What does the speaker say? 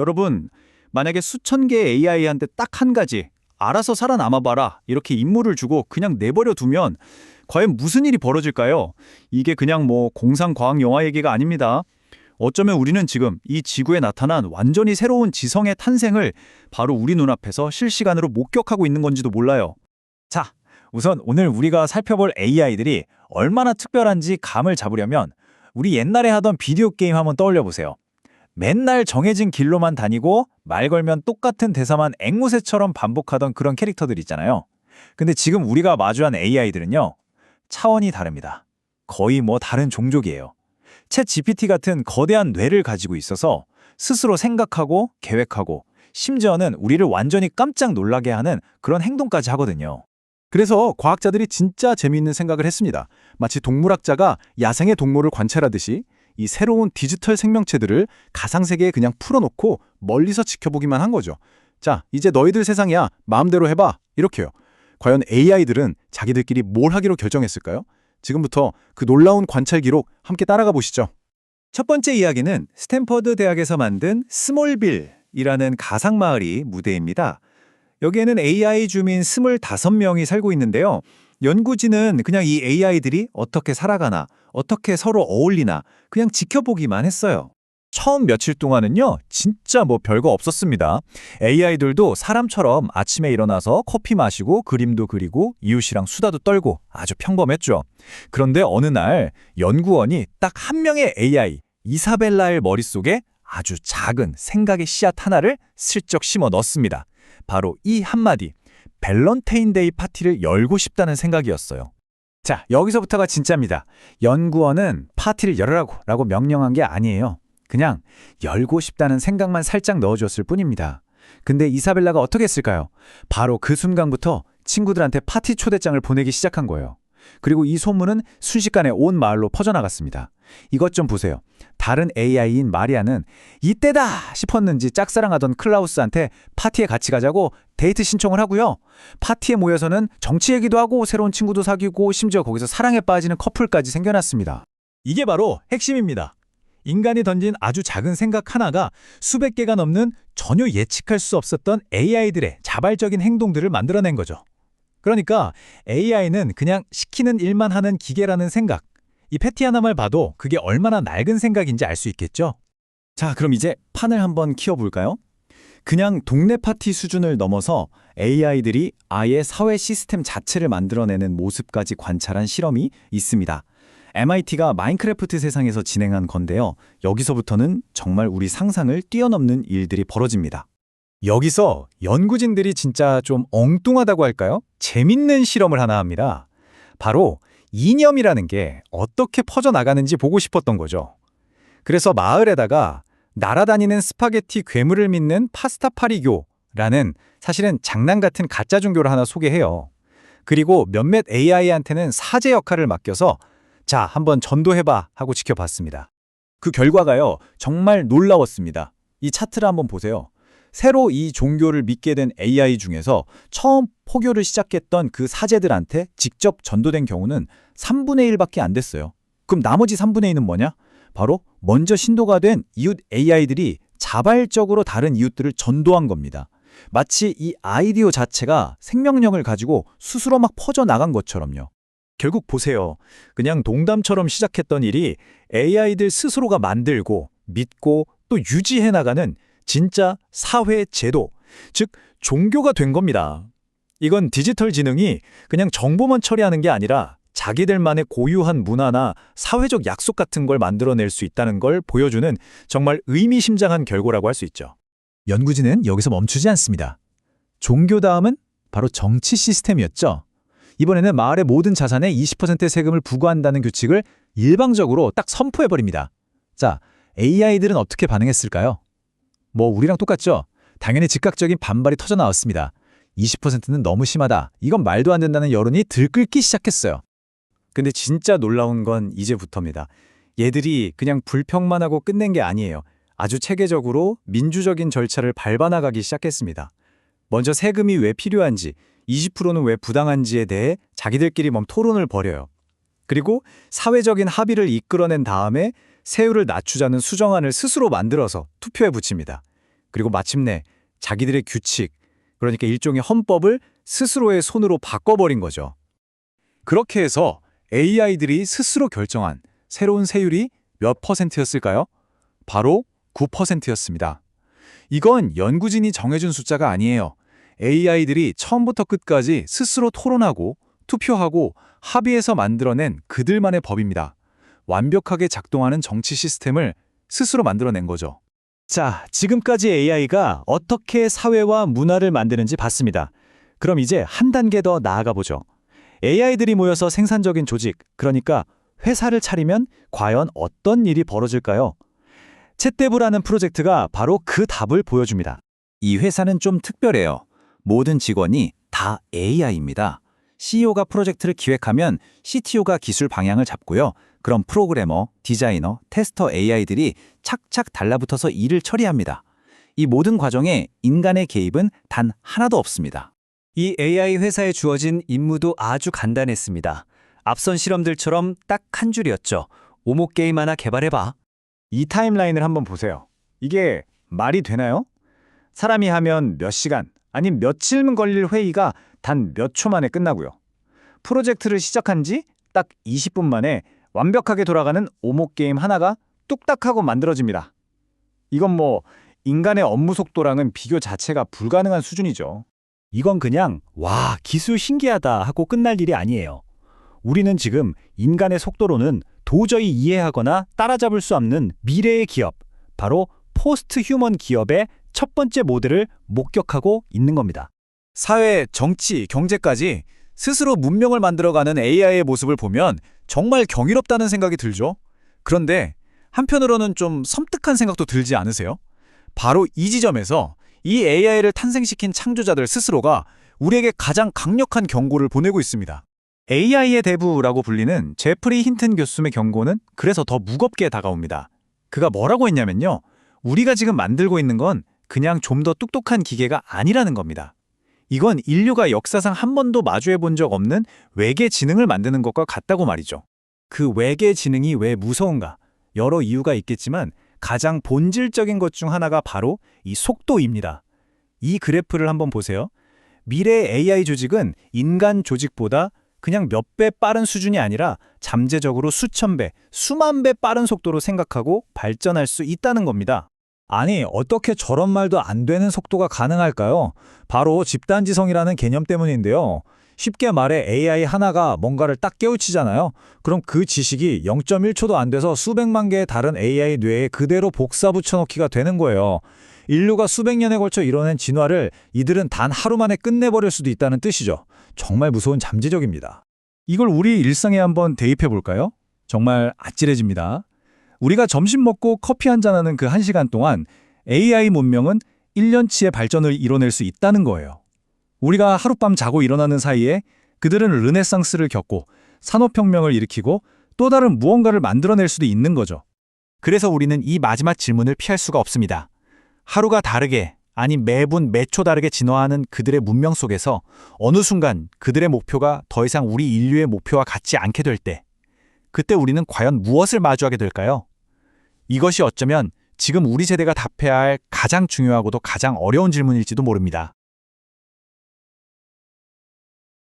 여러분, 만약에 수천 개의 AI한테 딱 한 가지, 알아서 살아남아봐라, 이렇게 임무를 주고 그냥 내버려 두면 과연 무슨 일이 벌어질까요? 이게 그냥 뭐 공상과학 영화 얘기가 아닙니다. 어쩌면 우리는 지금 이 지구에 나타난 완전히 새로운 지성의 탄생을 바로 우리 눈앞에서 실시간으로 목격하고 있는 건지도 몰라요. 자, 우선 오늘 우리가 살펴볼 AI들이 얼마나 특별한지 감을 잡으려면 우리 옛날에 하던 비디오 게임 한번 떠올려 보세요. 맨날 정해진 길로만 다니고 말 걸면 똑같은 대사만 앵무새처럼 반복하던 그런 캐릭터들 있잖아요. 근데 지금 우리가 마주한 AI들은요, 차원이 다릅니다. 거의 뭐 다른 종족이에요. 챗 GPT 같은 거대한 뇌를 가지고 있어서 스스로 생각하고 계획하고 심지어는 우리를 완전히 깜짝 놀라게 하는 그런 행동까지 하거든요. 그래서 과학자들이 진짜 재미있는 생각을 했습니다. 마치 동물학자가 야생의 동물을 관찰하듯이 이 새로운 디지털 생명체들을 가상세계에 그냥 풀어놓고 멀리서 지켜보기만 한 거죠. 자, 이제 너희들 세상이야. 마음대로 해봐. 이렇게요. 과연 AI들은 자기들끼리 뭘 하기로 결정했을까요? 지금부터 그 놀라운 관찰 기록 함께 따라가 보시죠. 첫 번째 이야기는 스탠퍼드 대학에서 만든 스몰빌이라는 가상마을이 무대입니다. 여기에는 AI 주민 25명이 살고 있는데요. 연구진은 그냥 이 AI들이 어떻게 살아가나, 어떻게 서로 어울리나 그냥 지켜보기만 했어요. 처음 며칠 동안은요, 진짜 뭐 별거 없었습니다. AI들도 사람처럼 아침에 일어나서 커피 마시고 그림도 그리고 이웃이랑 수다도 떨고 아주 평범했죠. 그런데 어느 날 연구원이 딱 한 명의 AI, 이사벨라의 머릿속에 아주 작은 생각의 씨앗 하나를 슬쩍 심어 넣습니다. 바로 이 한마디, 밸런타인데이 파티를 열고 싶다는 생각이었어요. 자, 여기서부터가 진짜입니다. 연구원은 파티를 열으라고 명령한 게 아니에요. 그냥 열고 싶다는 생각만 살짝 넣어줬을 뿐입니다. 근데 이사벨라가 어떻게 했을까요? 바로 그 순간부터 친구들한테 파티 초대장을 보내기 시작한 거예요. 그리고 이 소문은 순식간에 온 마을로 퍼져나갔습니다. 이것 좀 보세요. 다른 AI인 마리아는 이때다 싶었는지 짝사랑하던 클라우스한테 파티에 같이 가자고 데이트 신청을 하고요. 파티에 모여서는 정치 얘기도 하고 새로운 친구도 사귀고 심지어 거기서 사랑에 빠지는 커플까지 생겨났습니다. 이게 바로 핵심입니다. 인간이 던진 아주 작은 생각 하나가 수백 개가 넘는 전혀 예측할 수 없었던 AI들의 자발적인 행동들을 만들어낸 거죠. 그러니까 AI는 그냥 시키는 일만 하는 기계라는 생각, 이 패티 하나만 봐도 그게 얼마나 낡은 생각인지 알 수 있겠죠? 자, 그럼 이제 판을 한번 키워볼까요? 그냥 동네 파티 수준을 넘어서 AI들이 아예 사회 시스템 자체를 만들어내는 모습까지 관찰한 실험이 있습니다. MIT가 마인크래프트 세상에서 진행한 건데요. 여기서부터는 정말 우리 상상을 뛰어넘는 일들이 벌어집니다. 여기서 연구진들이 진짜 좀 엉뚱하다고 할까요? 재밌는 실험을 하나 합니다. 바로 이념이라는 게 어떻게 퍼져나가는지 보고 싶었던 거죠. 그래서 마을에다가 날아다니는 스파게티 괴물을 믿는 파스타파리교라는 사실은 장난 같은 가짜 종교를 하나 소개해요. 그리고 몇몇 AI한테는 사제 역할을 맡겨서 자, 한번 전도해봐 하고 지켜봤습니다. 그 결과가요, 정말 놀라웠습니다. 이 차트를 한번 보세요. 새로 이 종교를 믿게 된 AI 중에서 처음 포교를 시작했던 그 사제들한테 직접 전도된 경우는 3분의 1밖에 안 됐어요. 그럼 나머지 3분의 2는 뭐냐? 바로 먼저 신도가 된 이웃 AI들이 자발적으로 다른 이웃들을 전도한 겁니다. 마치 이 아이디어 자체가 생명력을 가지고 스스로 막 퍼져나간 것처럼요. 결국 보세요. 그냥 농담처럼 시작했던 일이 AI들 스스로가 만들고 믿고 또 유지해 나가는 진짜 사회 제도, 즉 종교가 된 겁니다. 이건 디지털 지능이 그냥 정보만 처리하는 게 아니라 자기들만의 고유한 문화나 사회적 약속 같은 걸 만들어낼 수 있다는 걸 보여주는 정말 의미심장한 결과라고 할 수 있죠. 연구진은 여기서 멈추지 않습니다. 종교 다음은 바로 정치 시스템이었죠. 이번에는 마을의 모든 자산에 20%의 세금을 부과한다는 규칙을 일방적으로 딱 선포해버립니다. 자, AI들은 어떻게 반응했을까요? 뭐 우리랑 똑같죠? 당연히 즉각적인 반발이 터져 나왔습니다. 20%는 너무 심하다. 이건 말도 안 된다는 여론이 들끓기 시작했어요. 근데 진짜 놀라운 건 이제부터입니다. 얘들이 그냥 불평만 하고 끝낸 게 아니에요. 아주 체계적으로 민주적인 절차를 밟아나가기 시작했습니다. 먼저 세금이 왜 필요한지, 20%는 왜 부당한지에 대해 자기들끼리 토론을 벌여요. 그리고 사회적인 합의를 이끌어낸 다음에 세율을 낮추자는 수정안을 스스로 만들어서 투표에 붙입니다. 그리고 마침내 자기들의 규칙, 그러니까 일종의 헌법을 스스로의 손으로 바꿔버린 거죠. 그렇게 해서 AI들이 스스로 결정한 새로운 세율이 몇 %였을까요? 바로 9%였습니다. 이건 연구진이 정해준 숫자가 아니에요. AI들이 처음부터 끝까지 스스로 토론하고 투표하고 합의해서 만들어낸 그들만의 법입니다. 완벽하게 작동하는 정치 시스템을 스스로 만들어낸 거죠. 자, 지금까지 AI가 어떻게 사회와 문화를 만드는지 봤습니다. 그럼 이제 한 단계 더 나아가 보죠. AI들이 모여서 생산적인 조직, 그러니까 회사를 차리면 과연 어떤 일이 벌어질까요? 챗데브라는 프로젝트가 바로 그 답을 보여줍니다. 이 회사는 좀 특별해요. 모든 직원이 다 AI입니다. CEO가 프로젝트를 기획하면 CTO가 기술 방향을 잡고요. 그럼 프로그래머, 디자이너, 테스터 AI들이 착착 달라붙어서 일을 처리합니다. 이 모든 과정에 인간의 개입은 단 하나도 없습니다. 이 AI 회사에 주어진 임무도 아주 간단했습니다. 앞선 실험들처럼 딱 한 줄이었죠. 오목 게임 하나 개발해봐. 이 타임라인을 한번 보세요. 이게 말이 되나요? 사람이 하면 몇 시간, 아니 며칠 걸릴 회의가 단 몇 초 만에 끝나고요. 프로젝트를 시작한 지 딱 20분 만에 완벽하게 돌아가는 오목 게임 하나가 뚝딱 하고 만들어집니다. 이건 뭐 인간의 업무 속도랑은 비교 자체가 불가능한 수준이죠. 이건 그냥 와, 기술 신기하다 하고 끝날 일이 아니에요. 우리는 지금 인간의 속도로는 도저히 이해하거나 따라잡을 수 없는 미래의 기업, 바로 포스트 휴먼 기업의 첫 번째 모델을 목격하고 있는 겁니다. 사회, 정치, 경제까지 스스로 문명을 만들어가는 AI의 모습을 보면 정말 경이롭다는 생각이 들죠. 그런데 한편으로는 좀 섬뜩한 생각도 들지 않으세요? 바로 이 지점에서 이 AI를 탄생시킨 창조자들 스스로가 우리에게 가장 강력한 경고를 보내고 있습니다. AI의 대부라고 불리는 제프리 힌튼 교수의 경고는 그래서 더 무겁게 다가옵니다. 그가 뭐라고 했냐면요. 우리가 지금 만들고 있는 건 그냥 좀 더 똑똑한 기계가 아니라는 겁니다. 이건 인류가 역사상 한 번도 마주해 본 적 없는 외계 지능을 만드는 것과 같다고 말이죠. 그 외계 지능이 왜 무서운가? 여러 이유가 있겠지만 가장 본질적인 것 중 하나가 바로 이 속도입니다. 이 그래프를 한번 보세요. 미래의 AI 조직은 인간 조직보다 그냥 몇 배 빠른 수준이 아니라 잠재적으로 수천 배, 수만 배 빠른 속도로 생각하고 발전할 수 있다는 겁니다. 아니, 어떻게 저런 말도 안 되는 속도가 가능할까요? 바로 집단지성이라는 개념 때문인데요. 쉽게 말해 AI 하나가 뭔가를 딱 깨우치잖아요. 그럼 그 지식이 0.1초도 안 돼서 수백만 개의 다른 AI 뇌에 그대로 복사 붙여넣기가 되는 거예요. 인류가 수백 년에 걸쳐 이뤄낸 진화를 이들은 단 하루 만에 끝내버릴 수도 있다는 뜻이죠. 정말 무서운 잠재적입니다. 이걸 우리 일상에 한번 대입해 볼까요? 정말 아찔해집니다. 우리가 점심 먹고 커피 한잔하는 그 1시간 동안 AI 문명은 1년치의 발전을 이뤄낼 수 있다는 거예요. 우리가 하룻밤 자고 일어나는 사이에 그들은 르네상스를 겪고 산업혁명을 일으키고 또 다른 무언가를 만들어낼 수도 있는 거죠. 그래서 우리는 이 마지막 질문을 피할 수가 없습니다. 하루가 다르게, 아니 매분 매초 다르게 진화하는 그들의 문명 속에서 어느 순간 그들의 목표가 더 이상 우리 인류의 목표와 같지 않게 될 때, 그때 우리는 과연 무엇을 마주하게 될까요? 이것이 어쩌면 지금 우리 세대가 답해야 할 가장 중요하고도 가장 어려운 질문일지도 모릅니다.